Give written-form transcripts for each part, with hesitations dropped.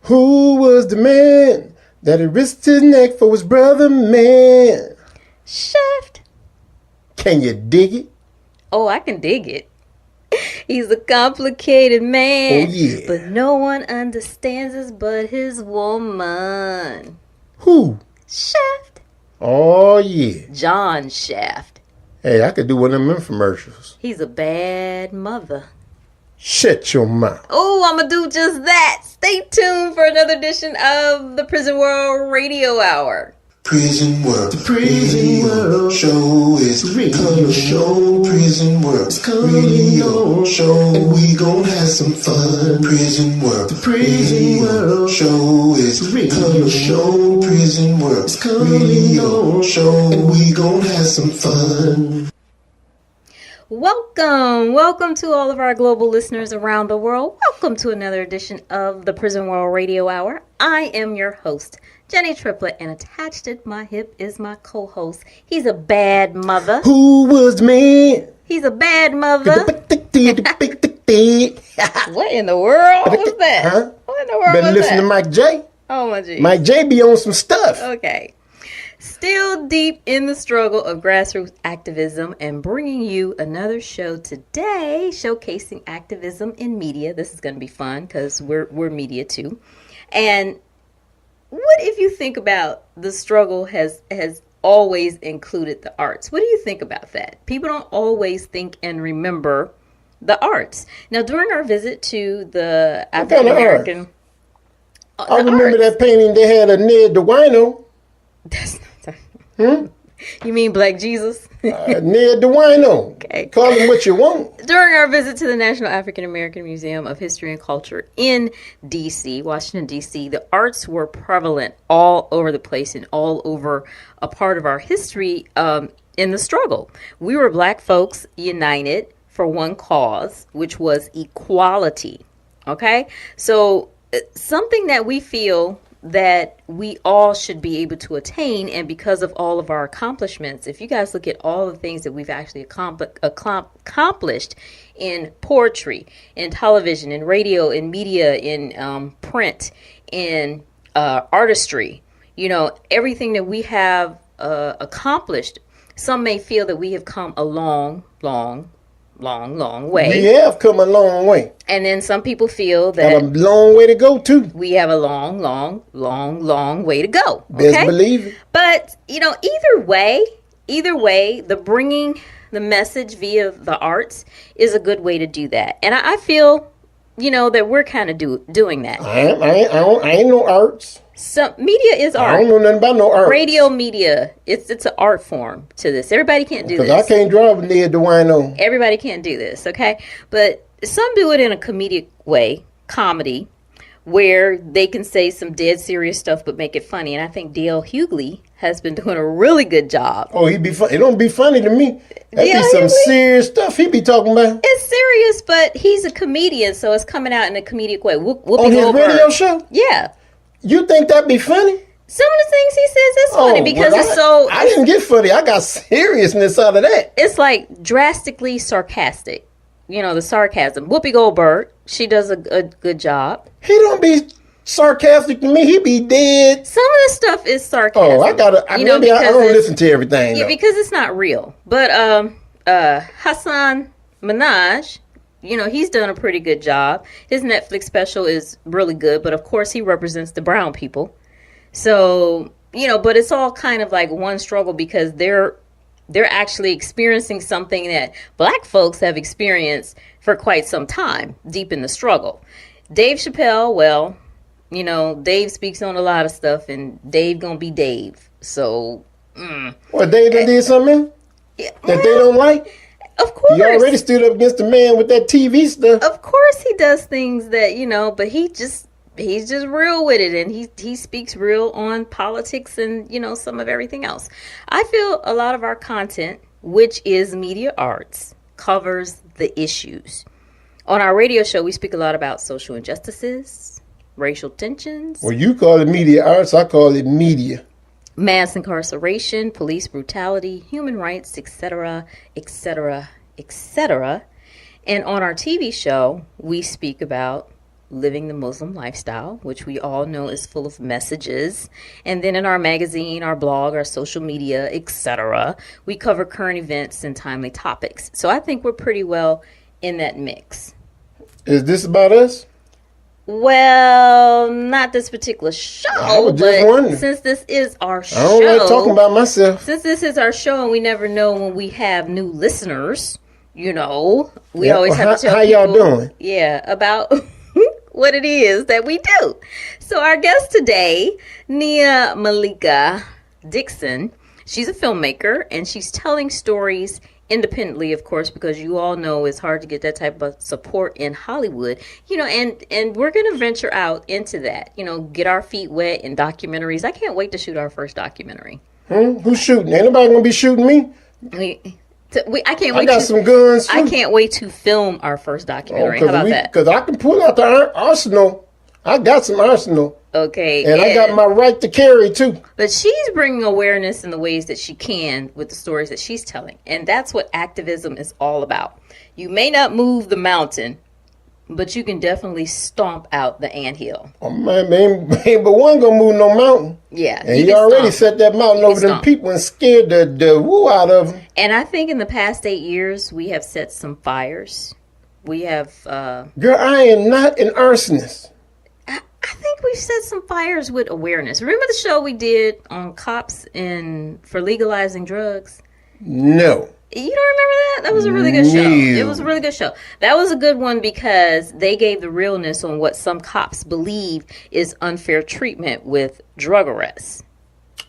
Who was the man that had risked his neck for his brother, man? Shaft. Can you dig it? Oh, I can dig it. He's a complicated man. Oh, yeah. But no one understands us but his woman. Who? Shaft. Oh, yeah. John Shaft. Hey, I could do one of them infomercials. He's a bad mother. Shut your mouth. Oh, I'm going to do just that. Stay tuned for another edition of the Prison World Radio Hour. Prison World, The Prison World show is radio show. Prison World, radio show. We gon' have some fun. Prison World, The Prison World show is radio show. Prison World, radio show. We gon' have some fun. Welcome to all of our global listeners around the world. Welcome to another edition of the Prison World Radio Hour. I am your host, Jenny Triplett, and attached at my hip is my co-host. He's a bad mother. Who was the man? He's a bad mother. What in the world was that? Huh? What in the world Better was listen that? to Mike J. Oh my G. Mike J be on some stuff. Okay. Still deep in the struggle of grassroots activism and bringing you another show today showcasing activism in media. This is going to be fun because we're media too. And what if you think about the struggle has always included the arts? What do you think about that? People don't always think and remember the arts. Now, during our visit to the African American, I remember that painting they had of Ned the Wino. That's not. You mean Black Jesus? Ned the Wino. Okay. Call him what you want. During our visit to the National African American Museum of History and Culture in D.C., Washington, D.C., the arts were prevalent all over the place and all over a part of our history in the struggle. We were Black folks united for one cause, which was equality. Okay? So something that we feel that we all should be able to attain, and because of all of our accomplishments, if you guys look at all the things that we've actually accomplished in poetry, in television, in radio, in media, in print, in artistry, you know, everything that we have accomplished, some may feel that we have come a long way. We have come a long way. And then some people feel Got a that long way to go, too. we have a long way to go. Best Okay? believe it. But, you know, either way, the bringing the message via the arts is a good way to do that. And I feel, you know, that we're kind of doing that. I ain't no arts. Some media is I art. don't know nothing about no arts. Radio media, it's an art form to this. Everybody can't do Because this. I can't drive Ned the Wino. Everybody can't do this, okay? But some do it in a comedic way, comedy, where they can say some dead serious stuff but make it funny. And I think D.L. Hughley has been doing a really good job. Oh, he be fun. It don't be funny to me. That Yeah, be some Hughley? serious stuff he be talking about. It's serious, but he's a comedian, so it's coming out in a comedic way. Whoopi On his Goldberg. radio show? Yeah. You think that be funny? Some of the things he says is funny because well, it's so... I didn't get funny. I got seriousness out of that. It's like drastically sarcastic. You know, the sarcasm. Whoopi Goldberg, she does a good job. He don't be sarcastic to me. He be dead. Some of the stuff is sarcasm. Oh, I don't listen to everything. Yeah, though. because it's not real. But Hassan Minhaj, you know, he's done a pretty good job. His Netflix special is really good, but of course he represents the brown people. So, you know, but it's all kind of like one struggle because they're actually experiencing something that Black folks have experienced for quite some time, deep in the struggle. Dave Chappelle, well, you know, Dave speaks on a lot of stuff, and Dave gonna be Dave. So, What, they done did something yeah, that they don't like? of course. You already stood up against the man with that TV stuff. Of course he does things that, you know, but he's just real with it, and he speaks real on politics and, you know, some of everything else. I feel a lot of our content, which is media arts, covers the issues. On our radio show, we speak a lot about social injustices, racial tensions, Well, you call it media arts. I call it media. mass incarceration, police brutality, human rights, etc., etc., etc. And on our TV show, we speak about living the Muslim lifestyle, which we all know is full of messages. And then in our magazine, our blog, our social media, etc., we cover current events and timely topics. So I think we're pretty well in that mix. Is this about us? Well, not this particular show. I was just wondering. Since this is our show, I don't like talking about myself. Since this is our show, and we never know when we have new listeners, we always have to tell how people, y'all doing? Yeah, about what it is that we do. So our guest today, Nia-Malika Dixon, she's a filmmaker, and she's telling stories independently, of course, because you all know it's hard to get that type of support in Hollywood, and we're going to venture out into that, get our feet wet in documentaries. I can't wait to shoot our first documentary. Who's shooting? Ain't nobody going to be shooting me? I can't wait. I got some guns too. I can't wait to film our first documentary. How about that? Because I can pull out the arsenal. I got some arsenal. Okay. And I got my right to carry too. But she's bringing awareness in the ways that she can with the stories that she's telling. And that's what activism is all about. You may not move the mountain, but you can definitely stomp out the anthill. Oh, man, but one gonna move no mountain. Yeah. And he already set that mountain over them people and scared the woo out of them. And I think in the past 8 years, we have set some fires. We have... Girl, I am not an arsonist. I think we've set some fires with awareness. Remember the show we did on cops for legalizing drugs? No. You don't remember that? That was a really good show. It was a really good show. That was a good one because they gave the realness on what some cops believe is unfair treatment with drug arrests.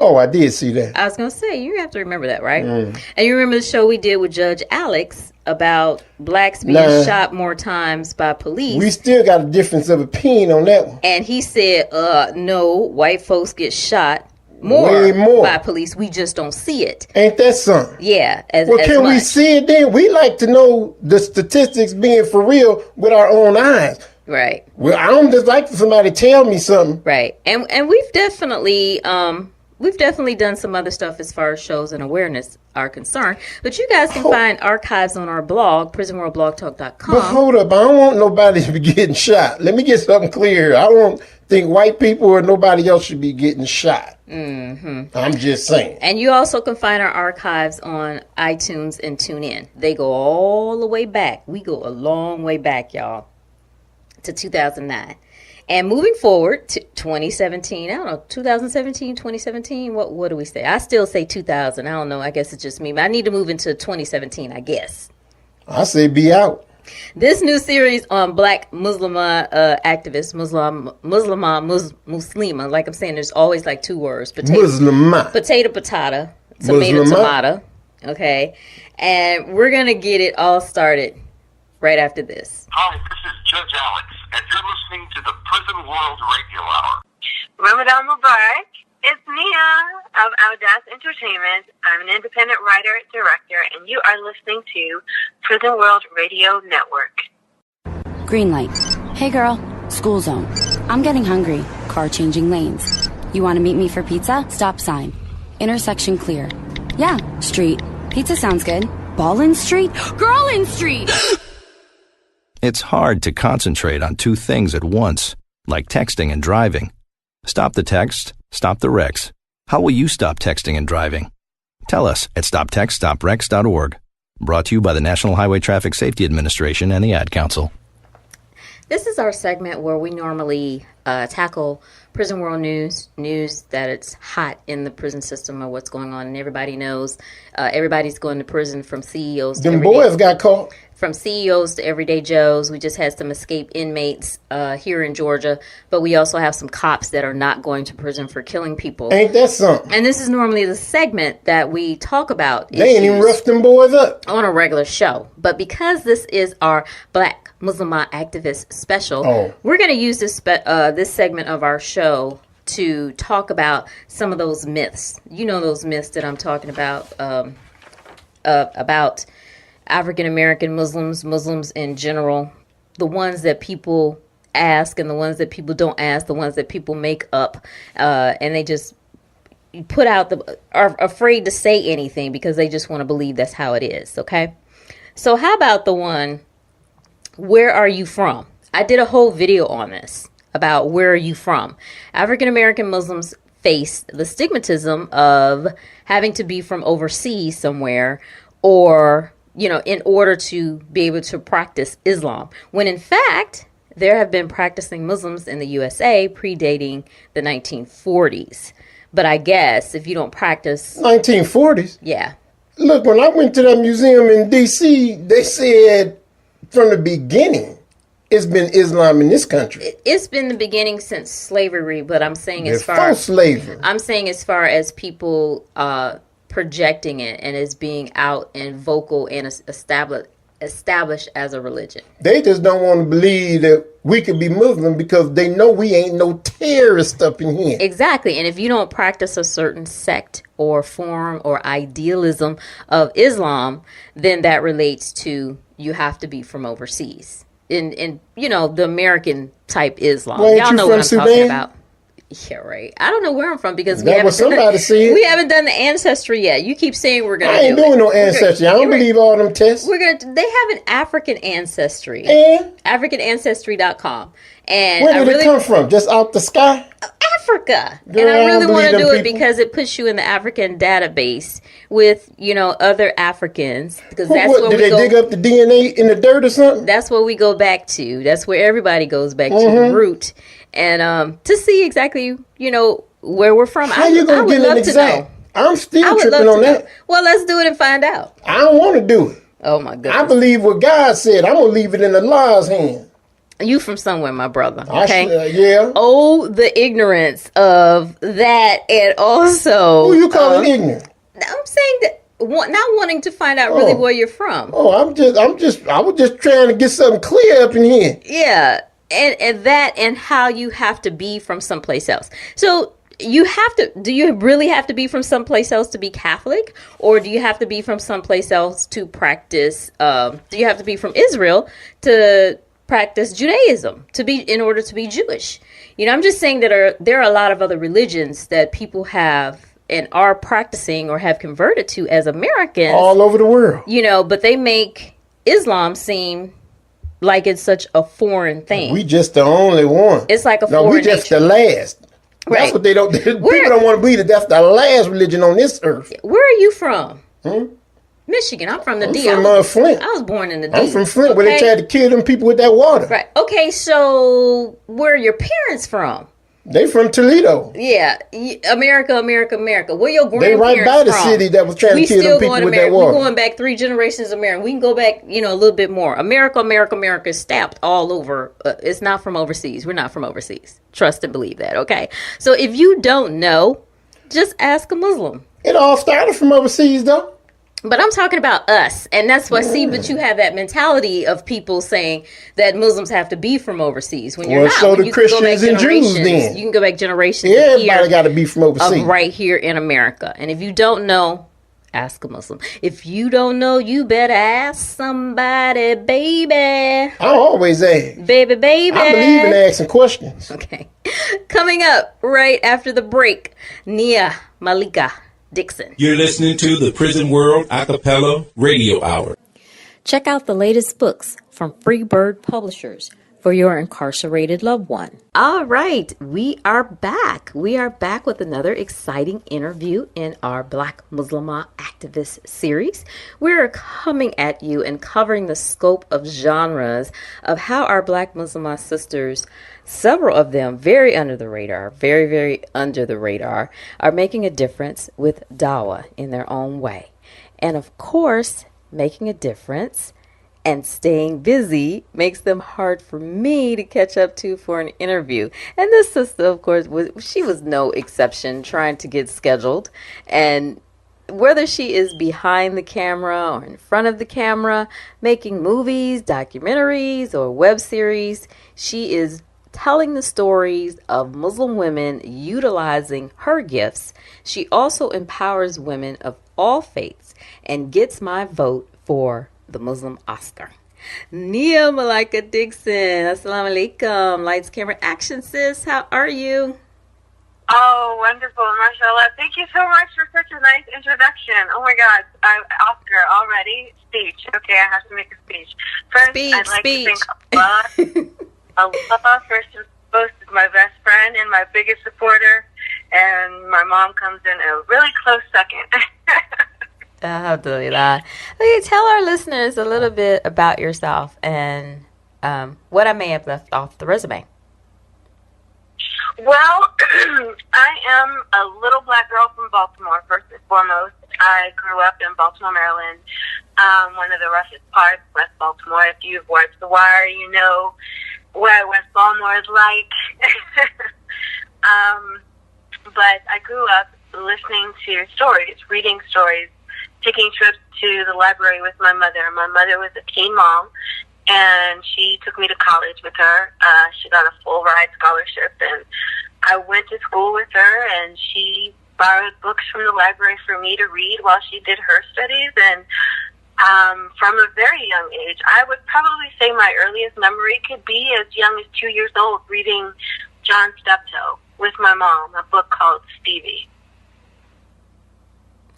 Oh, I did see that. I was going to say, you have to remember that, right? And you remember the show we did with Judge Alex about blacks being shot more times by police. We still got a difference of opinion on that one. And he said, no, white folks get shot more by police. We just don't see it. Ain't that something? Yeah. Can we see it then? We like to know the statistics being for real with our own eyes. Right. Well, I don't just like for somebody to tell me something. Right. And we've definitely done some other stuff as far as shows and awareness are concerned. But you guys can find archives on our blog, prisonworldblogtalk.com. But hold up, I don't want nobody to be getting shot. Let me get something clear. I don't think white people or nobody else should be getting shot. Mm-hmm. I'm just saying. And you also can find our archives on iTunes and TuneIn. They go all the way back. We go a long way back, y'all, to 2009. And moving forward to 2017, I don't know, 2017, 2017, what do we say? I still say 2000. I don't know. I guess it's just me. But I need to move into 2017, I guess. I say be out. This new series on Black Muslimah activists, Muslimah, like I'm saying, there's always like two words. Muslimah. Potato, tomato. Okay. And we're going to get it all started right after this. Hi, this is Judge Alex, and you're listening to the Prison World Radio Hour. Ramadan Mubarak. It's Nia of Audace Entertainment. I'm an independent writer and director, and you are listening to Prison World Radio Network. Green light. Hey girl, school zone. I'm getting hungry. Car changing lanes. You want to meet me for pizza? Stop sign. Intersection clear. Yeah, street. Pizza sounds good. Ballin' Street? Girlin' Street! It's hard to concentrate on two things at once, like texting and driving. Stop the text, stop the wrecks. How will you stop texting and driving? Tell us at stoptextstopwrecks.org. Brought to you by the National Highway Traffic Safety Administration and the Ad Council. This is our segment where we normally tackle prison world news that it's hot in the prison system or what's going on, and everybody knows everybody's going to prison from CEOs to them boys got caught. From CEOs to everyday Joes. We just had some escaped inmates here in Georgia, but we also have some cops that are not going to prison for killing people. Ain't that something? And this is normally the segment that we talk about. They ain't even roughed them boys up on a regular show. But because this is our Black Muslimah activist special, we're going to use this this segment of our show to talk about some of those myths. You know those myths that I'm talking about African-American Muslims in general, the ones that people ask and the ones that people don't ask, the ones that people make up, and they just put out are afraid to say anything because they just want to believe that's how it is, okay? So how about the one, where are you from? I did a whole video on this about where are you from. African American Muslims face the stigmatism of having to be from overseas somewhere, or, in order to be able to practice Islam, when in fact there have been practicing Muslims in the USA predating the 1940s. But I guess if you don't practice 1940s. Yeah. Look, when I went to that museum in D.C., they said from the beginning it's been Islam in this country. It's been the beginning since slavery, but I'm saying Before slavery. I'm saying as far as people projecting it and as being out and vocal and established as a religion. They just don't want to believe that we could be Muslim because they know we ain't no terrorist up in here. Exactly. And if you don't practice a certain sect or form or idealism of Islam, then that relates to you have to be from overseas. In the American type Islam. Well, y'all know what I'm Sudan? talking about. Yeah, right. I don't know where I'm from because we haven't done the ancestry yet. You keep saying we're gonna. I ain't doing no ancestry. I don't believe all them tests. They have an African ancestry. And AfricanAncestry.com. And where did it come from? Just out the sky? Africa. Girl, and I really want to do it people. because it puts you in the African database with, other Africans. Because that's where did they dig up the DNA in the dirt or something? That's what we go back to. That's where everybody goes back to the root. And to see exactly, where we're from. How you going to get an exact? I'm still tripping on that. Well, let's do it and find out. I don't want to do it. Oh, my goodness. I believe what God said. I'm going to leave it in Allah's hand. You from somewhere, my brother. Okay. Yeah. Oh, the ignorance of that, and also who you calling ignorant? I'm saying that not wanting to find out really where you're from. Oh, I was just trying to get something clear up in here. Yeah, and that and how you have to be from someplace else. So you have to. Do you really have to be from someplace else to be Catholic, or do you have to be from someplace else to practice? Do you have to be from Israel to practice Judaism in order to be Jewish? I'm just saying that there are a lot of other religions that people have and are practicing or have converted to as Americans all over the world. But they make Islam seem like it's such a foreign thing. We just the only one. It's like no, we just the last. Right. That's what they don't. People don't want to believe that's the last religion on this earth. Where are you from? Michigan. I'm from the D. I'm from Flint. I was born in the D. I'm from Flint, where they tried to kill them people with that water. Right. Okay, so where are your parents from? They from Toledo. Yeah. America. Where your grandparents from? They right by the city that was trying to kill them people with that water. We're going back 3 generations of America. We can go back, a little bit more. America is stamped all over. It's not from overseas. We're not from overseas. Trust and believe that, okay? So if you don't know, just ask a Muslim. It all started from overseas, though. But I'm talking about us. And that's why, but you have that mentality of people saying that Muslims have to be from overseas. When you're not. So the Christians and Jews then. You can go back generations. Everybody got to be from overseas. Right here in America. And if you don't know, ask a Muslim. If you don't know, you better ask somebody, baby. I always ask. Baby. I believe in asking questions. Okay. Coming up right after the break, Nia-Malika Dixon. You're listening to the Prison World Acapella Radio Hour. Check out the latest books from Freebird Publishers for your incarcerated loved one. All right, we are back. We are back with another exciting interview in our Black Muslimah Activist series. We're coming at you and covering the scope of genres of how our Black Muslimah sisters, several of them very under the radar, very, very under the radar, are making a difference with dawah in their own way. And of course, making a difference and staying busy makes them hard for me to catch up to for an interview. And this sister, of course, she was no exception, trying to get scheduled. And whether she is behind the camera or in front of the camera, making movies, documentaries, or web series, she is telling the stories of Muslim women utilizing her gifts. She also empowers women of all faiths and gets my vote for the Muslim Oscar. Nia-Malika Dixon, assalamu alaikum. Lights, camera, action, sis. How are you? Oh, wonderful, mashallah. Thank you so much for such a nice introduction. Oh my God, Oscar already. Speech. Okay, I have to make a speech. First, I'd like to thank Allah. Allah, first and foremost, is my best friend and my biggest supporter, and my mom comes in a really close second. Alhamdulillah. Okay, tell our listeners a little bit about yourself and what I may have left off the resume. Well, I am a little black girl from Baltimore, first and foremost. I grew up in Baltimore, Maryland, one of the roughest parts, West Baltimore. If you've watched The Wire, you know what West Baltimore is like. But I grew up listening to stories, reading stories, taking trips to the library with my mother. My mother was a teen mom, and she took me to college with her. She got a full ride scholarship, and I went to school with her, and she borrowed books from the library for me to read while she did her studies. And from a very young age, I would probably say my earliest memory could be as young as 2 years old, reading John Steptoe with my mom, a book called Stevie.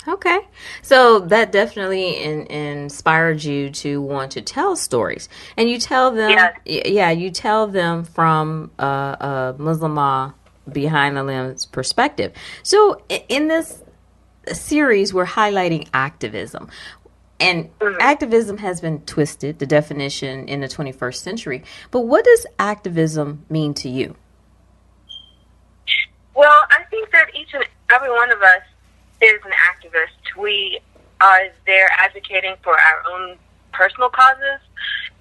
Okay. So that definitely inspired you to want to tell stories. And you tell them, you tell them from a Muslimah behind the lens perspective. So in this series, we're highlighting activism. And activism has been twisted, the definition in the 21st century. But what does activism mean to you? Well, I think that each and every one of us is an activist. We are there advocating for our own personal causes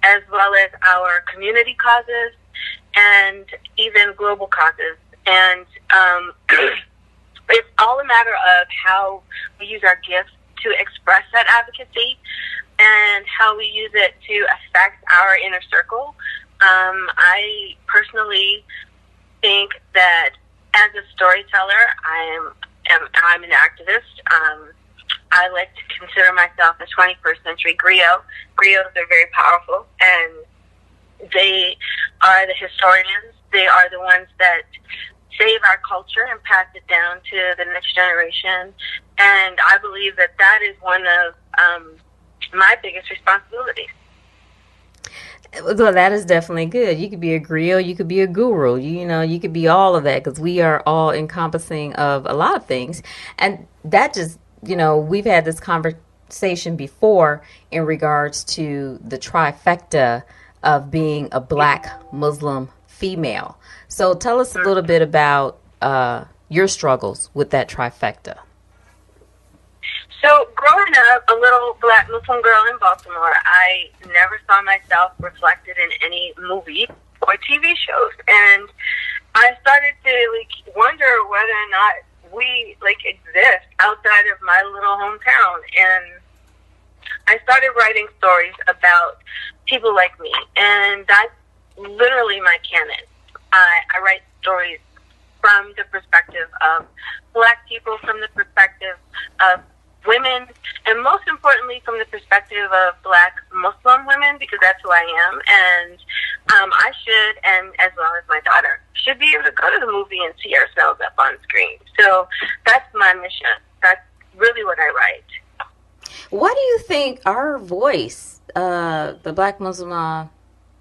as well as our community causes and even global causes. And it's all a matter of how we use our gifts to express that advocacy and how we use it to affect our inner circle. I personally think that as a storyteller, I'm an activist. I like to consider myself a 21st century griot. Griots are very powerful, and they are the historians. They are the ones that save our culture and pass it down to the next generation. And I believe that that is one of my biggest responsibilities. Well, that is definitely good. You could be a griot, you could be a guru, you could be all of that, because we are all encompassing of a lot of things. And that just, we've had this conversation before in regards to the trifecta of being a Black Muslim female. So tell us a little bit about your struggles with that trifecta. So growing up, a little Black Muslim girl in Baltimore, I never saw myself reflected in any movie or TV shows. And I started to wonder whether or not we exist outside of my little hometown. And I started writing stories about people like me. And that's literally my canon. I write stories from the perspective of Black people, from the perspective of women, and most importantly from the perspective of Black Muslim women, because that's who I am. And I should, and as well as my daughter, should be able to go to the movie and see ourselves up on screen. So that's my mission. That's really what I write. Why do you think our voice, the Black Muslim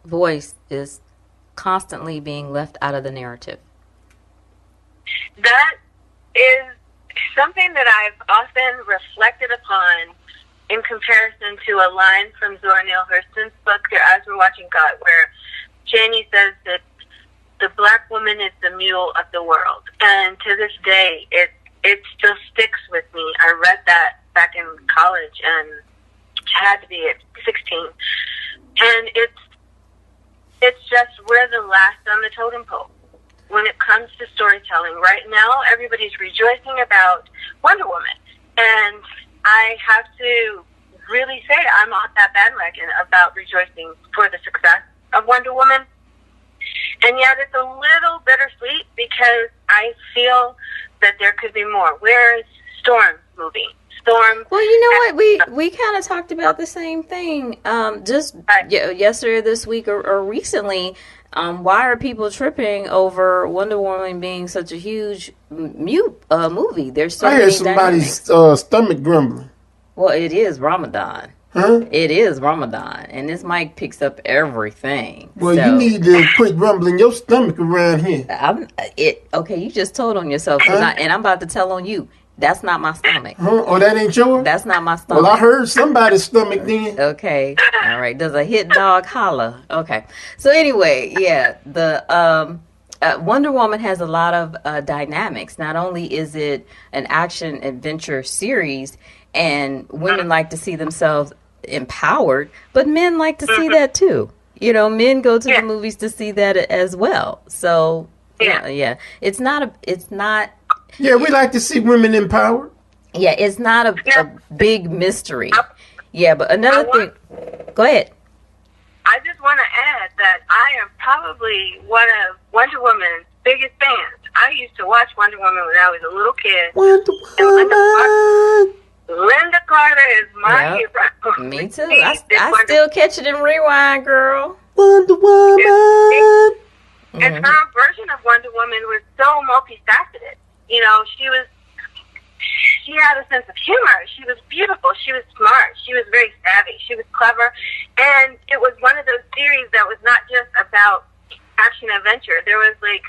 voice, is constantly being left out of the narrative? That is something that I've often reflected upon in comparison to a line from Zora Neale Hurston's book, As We're Watching God, where Jenny says that the Black woman is the mule of the world. And to this day, it still sticks with me. I read that back in college, and had to be at 16. And it's just, we're the last on the totem pole when it comes to storytelling. Right now, everybody's rejoicing about Wonder Woman. And I have to really say I'm on that bandwagon about rejoicing for the success of Wonder Woman. And yet it's a little bittersweet because I feel that there could be more. Where is Storm's movie? Storm. Well, you know what? We kind of talked about the same thing yesterday, this week, or recently. Why are people tripping over Wonder Woman being such a huge movie? There's so I many hear somebody's stomach grumbling. Well, it is Ramadan. Huh? It is Ramadan, and this mic picks up everything. Well, so, you need to quit rumbling your stomach around here. Okay, you just told on yourself, and I'm about to tell on you. That's not my stomach. Huh? Oh, that ain't yours? That's not my stomach. Well, I heard somebody's stomach then. Okay. All right. Does a hit dog holler? Okay. So anyway, yeah, the Wonder Woman has a lot of dynamics. Not only is it an action adventure series, and women like to see themselves empowered, but men like to see that too. You know, men go to the movies to see that as well. So yeah. It's not. Yeah, we like to see women empowered. Yeah, it's not a big mystery. Yeah, but another thing. Go ahead. I just want to add that I am probably one of Wonder Woman's biggest fans. I used to watch Wonder Woman when I was a little kid. Wonder Woman. Linda Carter is my hero. Me too. I still catch it in rewind, girl. Wonder Woman. And her version of Wonder Woman was so multifaceted. You know, she had a sense of humor. She was beautiful. She was smart. She was very savvy. She was clever. And it was one of those series that was not just about action adventure. There was like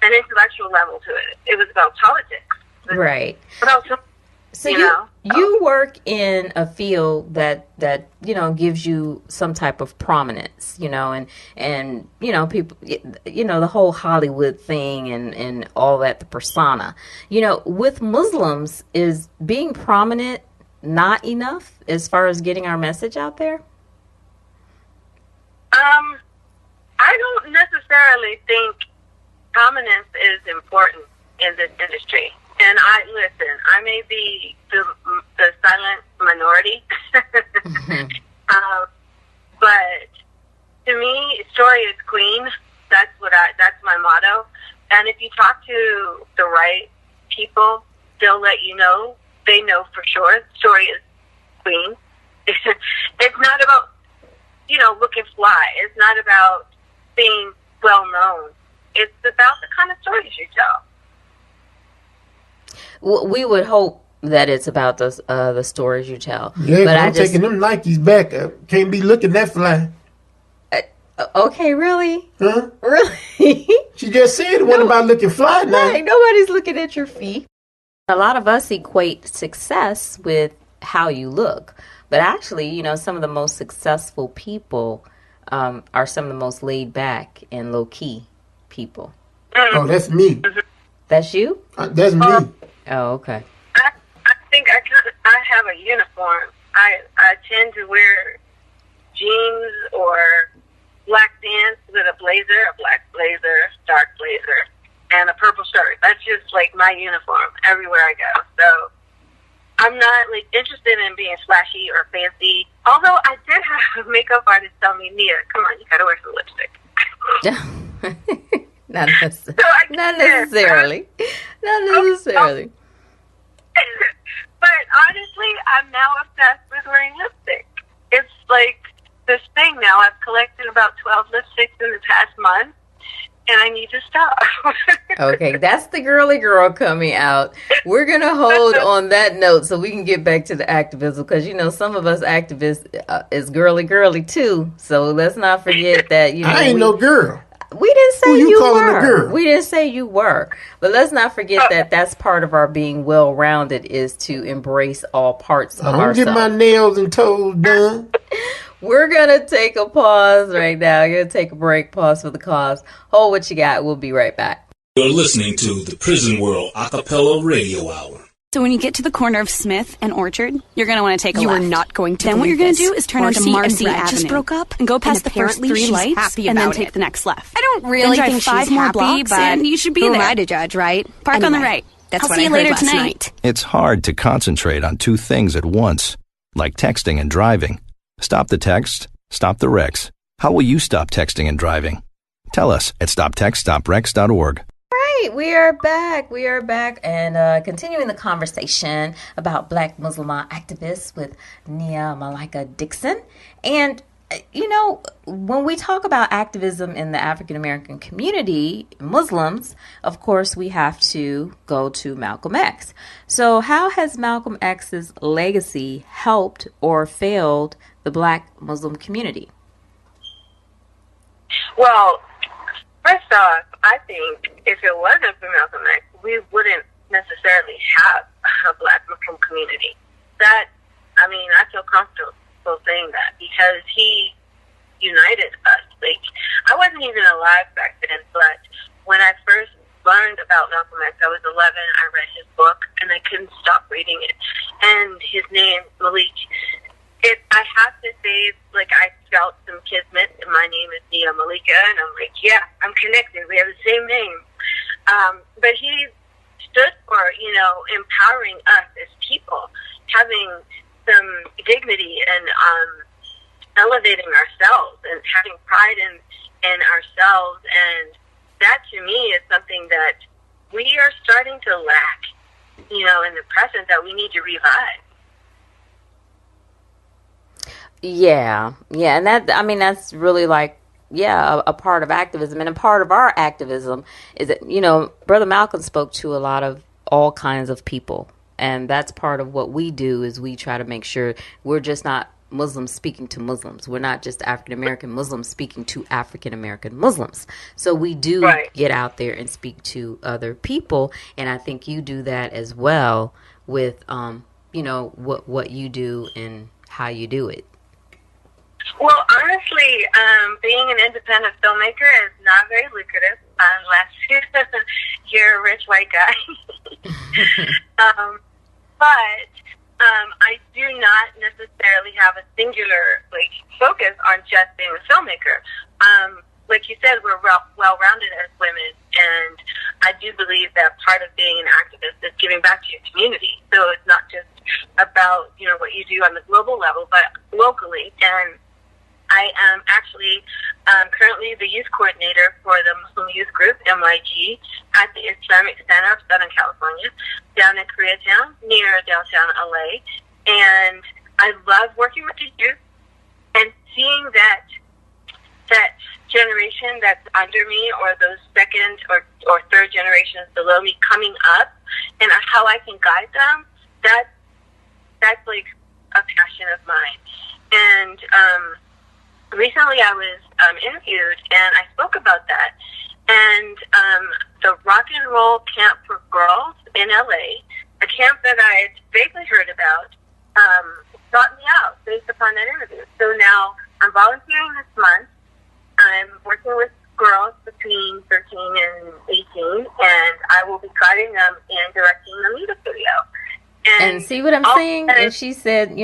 an intellectual level to it. It was about politics. Right. So you work in a field that gives you some type of prominence, and people, the whole Hollywood thing and all that, the persona, with Muslims, is being prominent not enough as far as getting our message out there? I don't necessarily think prominence is important in this industry. And I may be the silent minority, but to me, story is queen. That's my motto. And if you talk to the right people, they'll let you know. They know for sure. Story is queen. It's not about, looking fly. It's not about being well known. It's about the kind of stories you tell. We would hope that it's about the stories you tell. Yeah, but I'm taking them Nikes back. I can't be looking that fly. Okay, really? Huh? Really? She just said one about looking fly now. Right, nobody's looking at your feet. A lot of us equate success with how you look. But actually, some of the most successful people are some of the most laid back and low-key people. Oh, that's me. That's you? That's me. Oh, okay. I think I have a uniform. I tend to wear jeans or black pants with a black blazer, dark blazer, and a purple shirt. That's just like my uniform everywhere I go. So I'm not interested in being flashy or fancy. Although I did have a makeup artist tell me, Nia, come on, you gotta wear some lipstick. Not necessarily. Not necessarily. But honestly, I'm now obsessed with wearing lipstick. It's like this thing now. I've collected about 12 lipsticks in the past month, and I need to stop. Okay, that's the girly girl coming out. We're going to hold on that note so we can get back to the activism, because, some of us activists is girly too. So let's not forget that, I ain't no girl. We didn't say you were. A girl? We didn't say you were. But let's not forget that that's part of our being well-rounded, is to embrace all parts of ourselves. Get my nails and toes done. We're going to take a pause right now. We're going to take a break, pause for the cause. Hold what you got. We'll be right back. You're listening to the Prison World Acapella Radio Hour. So when you get to the corner of Smith and Orchard, you're going to want to take a left. You are not going to. Then what you're going to do is turn onto Marcy Avenue. Just broke up and go past the first 3 lights and then take the next left. I don't really think she's more happy, blocks but and you should be who there. am I to judge, right? Park on the right. That's I'll what see I you heard later last tonight. night. It's hard to concentrate on two things at once, like texting and driving. Stop the text, stop the wrecks. How will you stop texting and driving? Tell us at stoptextstopwrecks.org. We are back and continuing the conversation about Black Muslimah activists with Nia-Malika Dixon. And when we talk about activism in the African American community, Muslims, of course, we have to go to Malcolm X. So how has Malcolm X's legacy helped or failed the Black Muslim community? Well, first off, I think if it wasn't for Malcolm X, we wouldn't necessarily have a Black Muslim community. I feel comfortable saying that because he united us. Like, I wasn't even alive back then, but when I first learned about Malcolm X, I was 11. I read his book, and I couldn't stop reading it. And his name, Malik, I have to say, like, I felt some kismet. My name is Nia-Malika, and I'm like, yeah, I'm connected. We have the same name. But he stood for, empowering us as people, having some dignity and elevating ourselves and having pride in ourselves. And that, to me, is something that we are starting to lack, in the present, that we need to revive. Yeah. And that's really a part of activism. And a part of our activism is that, Brother Malcolm spoke to a lot of all kinds of people. And that's part of what we do, is we try to make sure we're just not Muslims speaking to Muslims. We're not just African American Muslims speaking to African American Muslims. So we do get out there and speak to other people. And I think you do that as well with, what you do and how you do it. Well, honestly, being an independent filmmaker is not very lucrative unless you're a rich white guy. But I do not necessarily have a singular focus on just being a filmmaker. Like you said, we're well-rounded as women, and I do believe that part of being an activist is giving back to your community. So it's not just about what you do on the global level, but locally. And I am actually currently the youth coordinator for the Muslim youth group, MYG, at the Islamic Center of Southern California, down in Koreatown, near downtown LA. And I love working with the youth and seeing that generation that's under me, or those second or third generations below me coming up, and how I can guide them. That's like a passion of mine. And recently I was interviewed, and I spoke about that. And the rock and roll camp for girls in LA, a camp that I had vaguely heard about, sought me out based upon that interview. So now I'm volunteering this month. I'm working with girls between 13 and 18, and I will be guiding them and directing the music video. And see what I'm saying? And she said,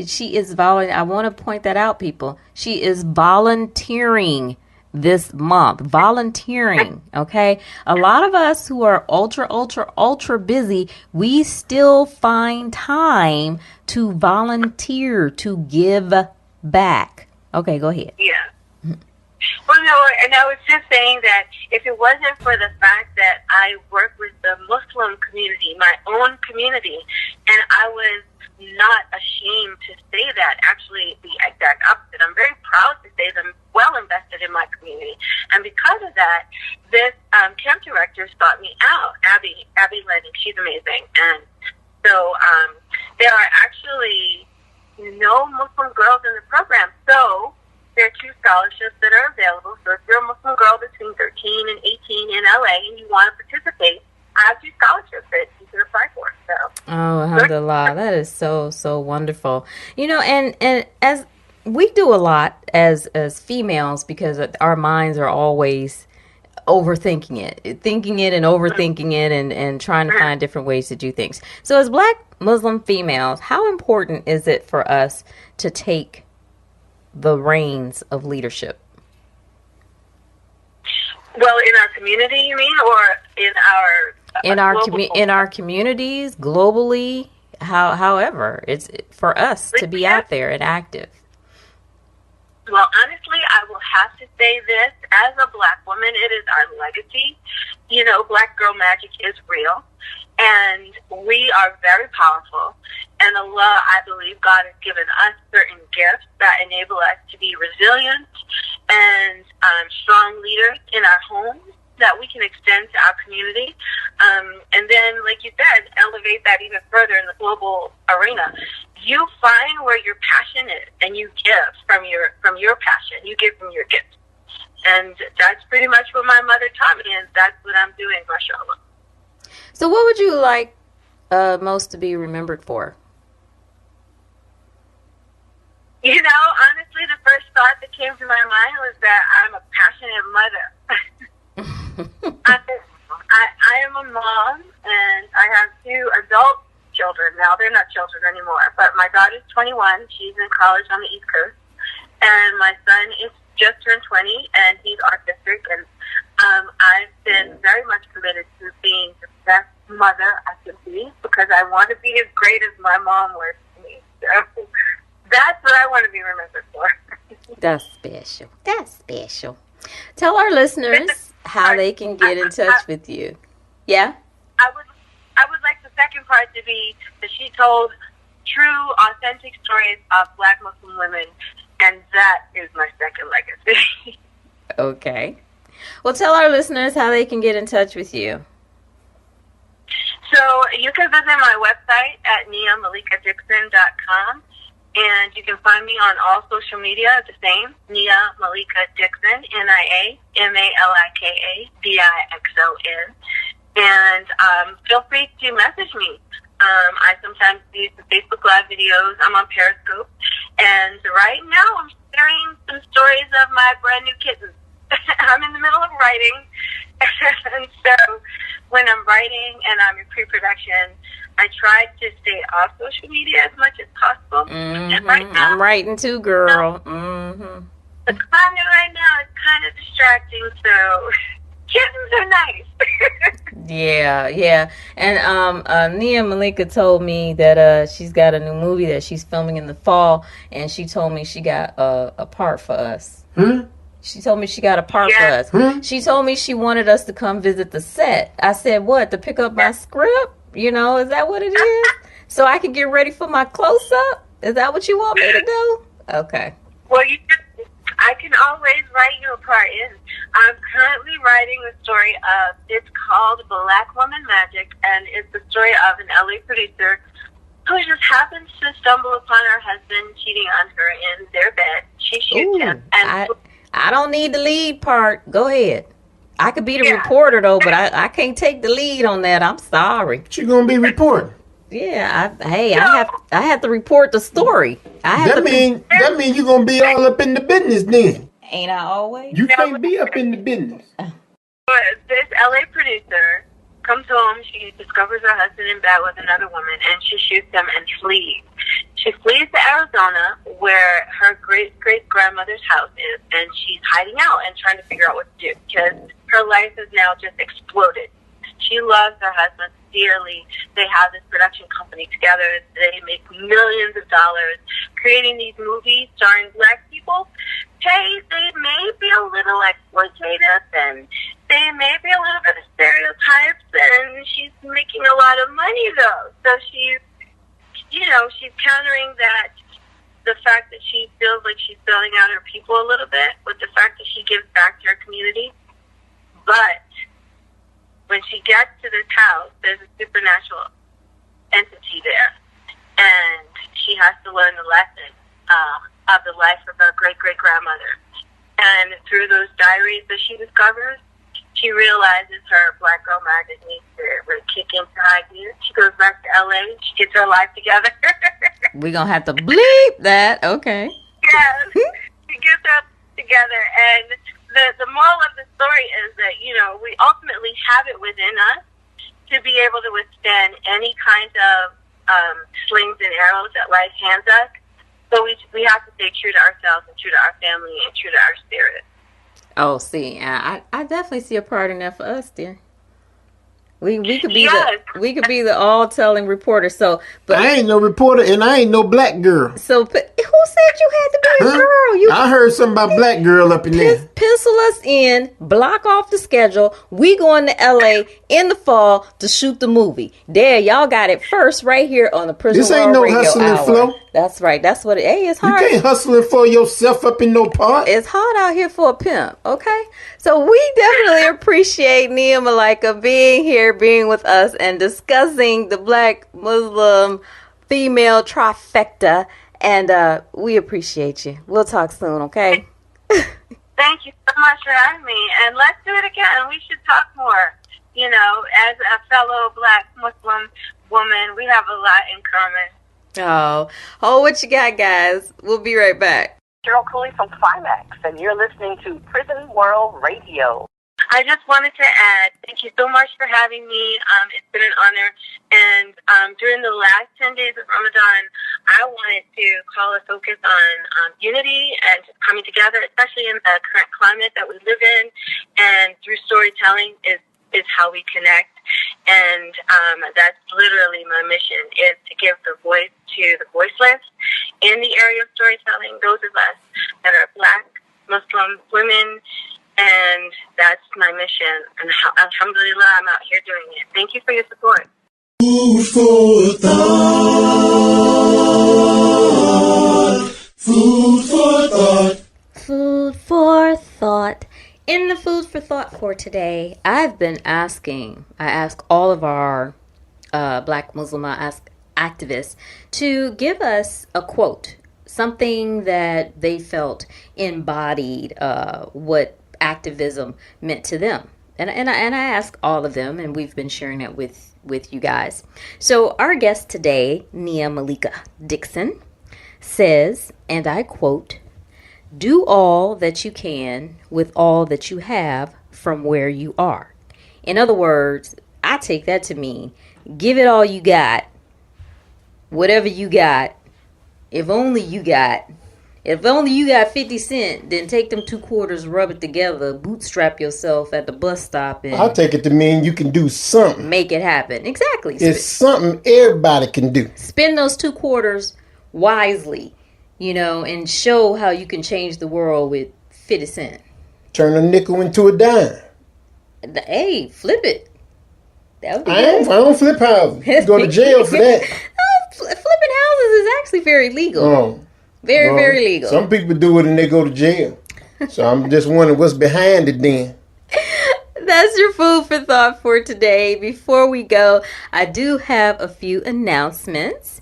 she is volunteering. I want to point that out, people. She is volunteering this month. Volunteering, okay? A lot of us who are ultra busy, we still find time to volunteer, to give back. Okay, go ahead. Yeah. Well, no, and I was just saying that if it wasn't for the fact that I work with the Muslim community, my own community, and I was not ashamed to say that, actually the exact opposite. I'm very proud to say that I'm well invested in my community. And because of that, this camp director sought me out, Abby Lenning. She's amazing. And so there are actually no Muslim girls in the program. So there are 2 scholarships that are available. So if you're a Muslim girl between 13 and 18 in LA and you want to participate, I have 2 scholarships that you can apply for. So. Oh, alhamdulillah. That is so wonderful. And as we do a lot as females, because our minds are always thinking it and overthinking it and trying to find different ways to do things. So as Black Muslim females, how important is it for us to take the reins of leadership? Well, in our community, you mean, or in our communities, globally, however, it's for us to be out there and active. Well, honestly, I will have to say this. As a Black woman, it is our legacy. Black girl magic is real. And we are very powerful. And Allah, I believe God has given us certain gifts that enable us to be resilient and strong leaders in our homes that we can extend to our community. And then, like you said, elevate that even further in the global arena. You find where your passion is, and you give from your passion. You give from your gift. And that's pretty much what my mother taught me, and that's what I'm doing, mashallah. So what would you like most to be remembered for? You know, honestly, the first thought that came to my mind was that I'm a passionate mother. I am a mom, and I have 2 adult children. Now, they're not children anymore, but my daughter's 21. She's in college on the East Coast. And my son is just turned 20, and he's autistic. And I've been very much committed to being the best mother I can be, because I want to be as great as my mom was to me. So that's what I want to be remembered for. That's special. That's special. Tell our listeners how they can get in touch with you. Yeah? I would like the second part to be that she told true, authentic stories of Black Muslim women, and that is my second legacy. Okay. Well, tell our listeners how they can get in touch with you. So you can visit my website at Nia-MalikaDixon.com, and you can find me on all social media the same, Nia-Malika Dixon, Nia-MalikaDixon. And feel free to message me. I sometimes do some Facebook Live videos. I'm on Periscope. And right now I'm sharing some stories of my brand new kittens. I'm in the middle of writing. And so when I'm writing and I'm in pre-production, I try to stay off social media as much as possible. And right now, I'm writing too, girl. The climate right now is kind of distracting, so kittens are nice. Yeah. And Nia-Malika told me that she's got a new movie that she's filming in the fall, and she told me she got a part for us. She told me she got a part for us. She told me she wanted us to come visit the set. I said, what, to pick up my script? You know, is that what it is? So I can get ready for my close-up? Is that what you want me to do? Okay. Well, I can always write you a part in. I'm currently writing the story of, it's called Black Woman Magic, and it's the story of an LA producer who just happens to stumble upon her husband cheating on her in their bed. She shoots him. And I don't need the lead part. Go ahead. I could be the reporter, though, but I can't take the lead on that. I'm sorry. What you gonna be reporting? Yeah, I have to report the story. That mean you gonna be all up in the business then. Ain't I always? You can't be up in the business. This LA producer comes home, she discovers her husband in bed with another woman, and she shoots him and flees. She flees to Arizona, where her great-great-grandmother's house is, and she's hiding out and trying to figure out what to do, because her life has now just exploded. She loves her husband dearly. They have this production company together. They make millions of dollars creating these movies starring Black people. Hey, they may be a little exploitative, and they may be a little bit of stereotypes, and she's making a lot of money, though. So she's countering that, the fact that she feels like she's selling out her people a little bit, with the fact that she gives back to her community. But when she gets to this house, there's a supernatural entity there, and she has to learn the lesson of the life of her great-great-grandmother. And through those diaries that she discovers, she realizes her Black girl magic needs to really kick into high gear. She goes back to LA. She gets her life together. We're going to have to bleep that. Okay. Yes. She gets her together. And the moral of the story is that, we ultimately have it within us to be able to withstand any kind of slings and arrows that life hands us. So we have to stay true to ourselves and true to our family and true to our spirit. Oh, see, I definitely see a part in that for us, dear. We could be Yes. the all telling reporter. So, but I ain't no reporter and I ain't no black girl. So, who said you had to be a girl? I heard something about black girl up in there. Pencil us in, block off the schedule. We going to LA in the fall to shoot the movie. There, y'all got it first right here on the Prison This World ain't no Radio hustling Hour. flow. That's right. That's what it. Hey, it's hard. You can't hustling for yourself up in no part. It's hard out here for a pimp. Okay, so we definitely appreciate Nia-Malika being here, being with us, and discussing the Black Muslim female trifecta. And we appreciate you. We'll talk soon. Okay. Thank you so much for having me, and let's do it again. We should talk more. You know, as a fellow Black Muslim woman, we have a lot in common. Oh, what you got, guys? We'll be right back. Cheryl Cooley from Climax, and you're listening to Prison World Radio. I just wanted to add, thank you so much for having me. It's been an honor. And during the last 10 days of Ramadan, I wanted to call a focus on unity and just coming together, especially in the current climate that we live in. And through storytelling is how we connect. And that's literally my mission, is to give the voice to the voiceless in the area of storytelling, those of us that are Black Muslim women. And that's my mission. And alhamdulillah, I'm out here doing it. Thank you for your support. Food for thought. Food for thought. Food for thought. In the food for thought for today, I ask all of our Black Muslimah activists to give us a quote, something that they felt embodied what activism meant to them. And I ask all of them, and we've been sharing that with you guys. So our guest today, Nia-Malika Dixon, says, and I quote, "Do all that you can with all that you have from where you are." In other words, I take that to mean give it all you got, whatever you got. If only you got 50 cents, then take them 2 quarters, rub it together, bootstrap yourself at the bus stop, and I'll take it to mean you can do something. Make it happen. Exactly. It's something everybody can do. Spend those 2 quarters wisely, and show how you can change the world with 50 cents. Turn a nickel into a dime. Hey, flip it. That would be I don't flip houses. Go to jail for that. Flipping houses is actually very legal. Very legal. Some people do it and they go to jail. So I'm just wondering what's behind it then. That's your food for thought for today. Before we go, I do have a few announcements.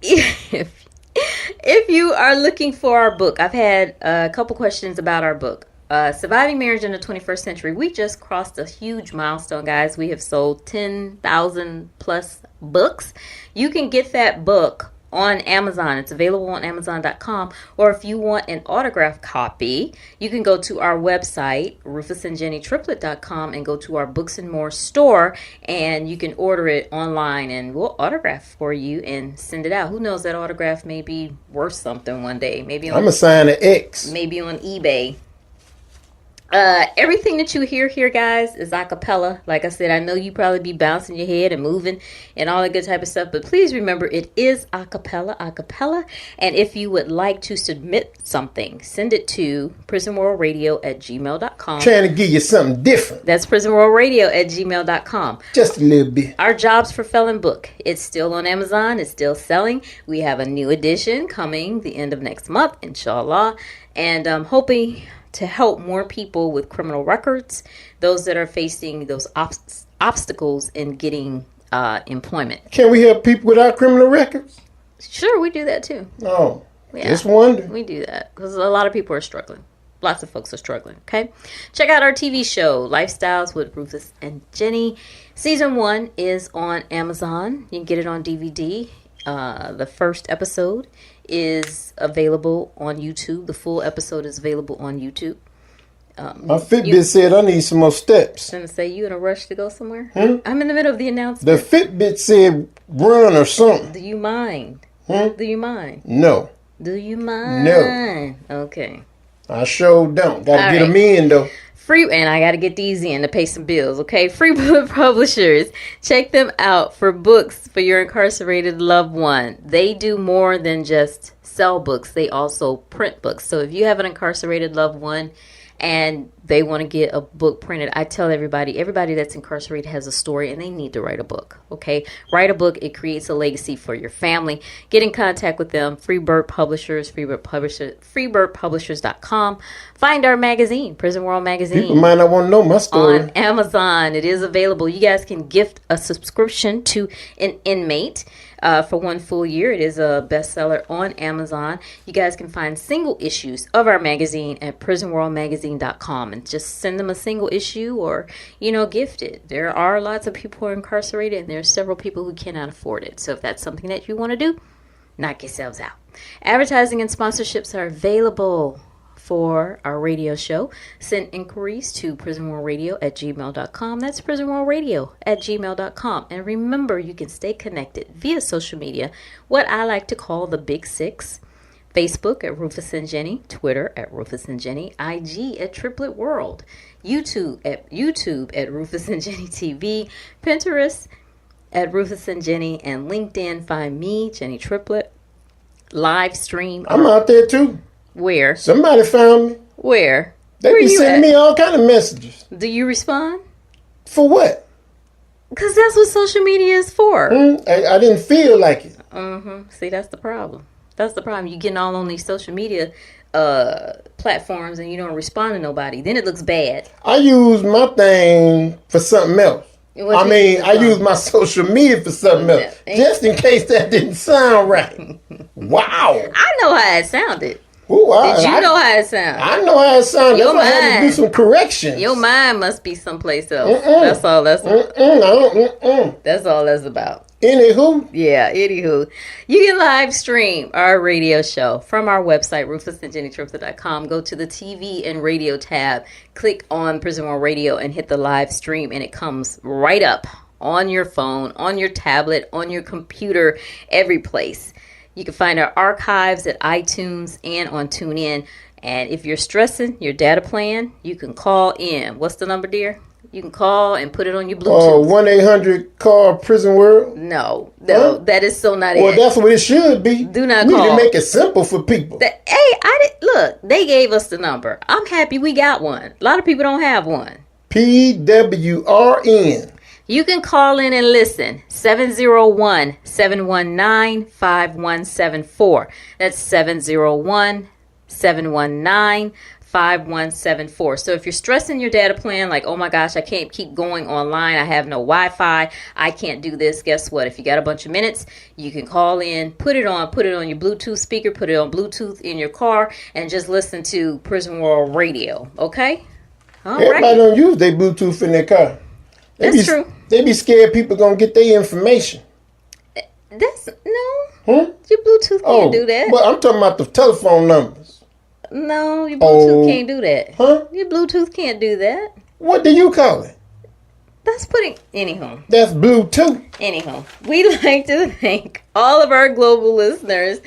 If you are looking for our book, I've had a couple questions about our book. Surviving Marriage in the 21st Century. We just crossed a huge milestone, guys. We have sold 10,000 plus books. You can get that book on Amazon. It's available on Amazon.com. Or if you want an autographed copy, you can go to our website, RufusandJennyTriplett.com, and go to our Books and More store, and you can order it online, and we'll autograph for you and send it out. Who knows, that autograph may be worth something one day. Maybe I'm going to sign an X. Maybe on eBay. Everything that you hear here, guys, is a cappella. Like I said, I know you probably be bouncing your head and moving and all that good type of stuff, but please remember it is a cappella. And if you would like to submit something, send it to prisonworldradio@gmail.com. Trying to give you something different. That's prisonworldradio@gmail.com. Just a little bit. Our Jobs for Felon book. It's still on Amazon. It's still selling. We have a new edition coming the end of next month, inshallah. And I'm hoping to help more people with criminal records, those that are facing those obstacles in getting employment. Can we help people without criminal records? Sure, we do that too. Oh, yeah, just wonder. We do that because a lot of people are struggling. Lots of folks are struggling, okay? Check out our TV show, Lifestyles with Rufus and Jenny. Season 1 is on Amazon. You can get it on DVD. The first episode is available on YouTube. The full episode is available on YouTube. My Fitbit said I need some more steps. I'm going to say, you in a rush to go somewhere? I'm in the middle of the announcement. The Fitbit said run or something. Do you mind? Do you mind? No. Do you mind? No. Okay. I sure don't. Gotta get them in, though. Free, and I got to get these in to pay some bills, okay? Free Book Publishers. Check them out for books for your incarcerated loved one. They do more than just sell books. They also print books. So if you have an incarcerated loved one and they want to get a book printed, I tell everybody that's incarcerated has a story and they need to write a book, okay? Write a book. It creates a legacy for your family. Get in contact with them. Freebird Publishers, freebirdpublishers.com. Find our magazine, Prison World Magazine. People might not want to know my story. On Amazon. It is available. You guys can gift a subscription to an inmate for 1 full year. It is a bestseller on Amazon. You guys can find single issues of our magazine at prisonworldmagazine.com and just send them a single issue or, gift it. There are lots of people who are incarcerated and there are several people who cannot afford it. So if that's something that you want to do, knock yourselves out. Advertising and sponsorships are available for our radio show. Send inquiries to prisonworldradio@gmail.com. That's prisonworldradio@gmail.com. And remember, you can stay connected via social media, what I like to call the Big Six. Facebook at Rufus and Jenny, Twitter at Rufus and Jenny, IG at Triplett World, YouTube at Rufus and Jenny TV, Pinterest at Rufus and Jenny, and LinkedIn. Find me, Jenny Triplett. Live stream. I'm out there too. Where? Somebody found me. Where? They be sending me all kind of messages. Do you respond? For what? Because that's what social media is for. I didn't feel like it. See, that's the problem. That's the problem. You're getting all on these social media platforms and you don't respond to nobody. Then it looks bad. I use my thing for something else. I use my social media for something else. Just in case that didn't sound right. Wow. I know how it sounded. Ooh, Did you know how it sounded? I know how it sounded. I had to do some corrections. Your mind must be someplace else. That's all that's about. That's all that's about. Anywho? Yeah, anywho. You can live stream our radio show from our website, RufusandJennyTriplet.com. Go to the TV and radio tab, click on Prison World Radio and hit the live stream, and it comes right up on your phone, on your tablet, on your computer, every place. You can find our archives at iTunes and on TuneIn. And if you're stressing your data plan, you can call in. What's the number, dear? You can call and put it on your Bluetooth. 1-800-CALL Prison World? No, that is so not it. Well, that's what it should be. Do not call. We need to make it simple for people. Look, they gave us the number. I'm happy we got one. A lot of people don't have one. PWRN. You can call in and listen. 701-719-5174. That's 701-719-5174. So if you're stressing your data plan, like, oh my gosh, I can't keep going online, I have no Wi-Fi, I can't do this, guess what? If you got a bunch of minutes, you can call in, put it on your Bluetooth speaker, put it on Bluetooth in your car, and just listen to Prison World Radio, okay? Everybody don't use their Bluetooth in their car. That's true. They be scared people gonna get their information. Your Bluetooth can't do that. But I'm talking about the telephone numbers. No, your Bluetooth can't do that. Your Bluetooth can't do that. What do you call it? That's anyhow. That's Bluetooth. Anyhow, we'd like to thank all of our global listeners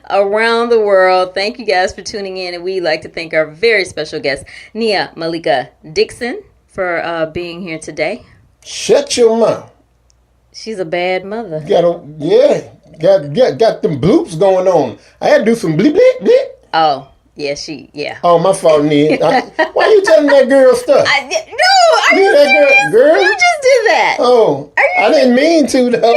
around the world. Thank you guys for tuning in, and we'd like to thank our very special guest, Nia-Malika Dixon, for being here today. Shut your mouth. She's a bad mother. Got them bloops going on. I had to do some bleep bleep bleep. Oh, yeah, Oh, my fault, Nia. Why you telling that girl stuff? Girl? You just did that. Oh, I didn't mean to, though.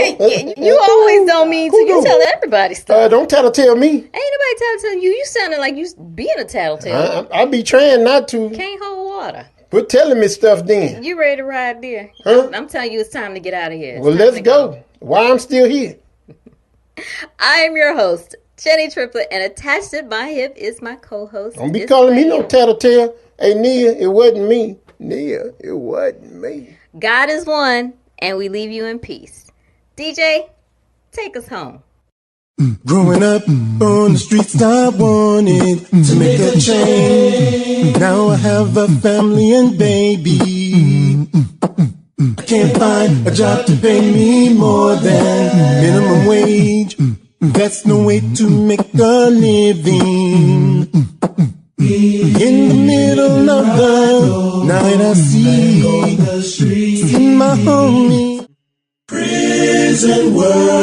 You always don't mean to. You tell everybody stuff. Don't tattletale me. Ain't nobody tattletale you. You sounded like you being a tattletale. I be trying not to. Can't hold water. Quit telling me stuff then. You ready to ride there? I'm telling you it's time to get out of here. Well, let's go. Why I'm still here. I am your host, Jenny Triplett, and attached at my hip is my co-host. Don't be calling me no tattletale. Hey, Nia, it wasn't me. Nia, it wasn't me. God is one, and we leave you in peace. DJ, take us home. Growing up on the streets, I wanted to make a change. Now I have a family and baby. I can't find a job to pay me more than minimum wage. That's no way to make a living. In the middle of the Night I see in my homie. Prison world.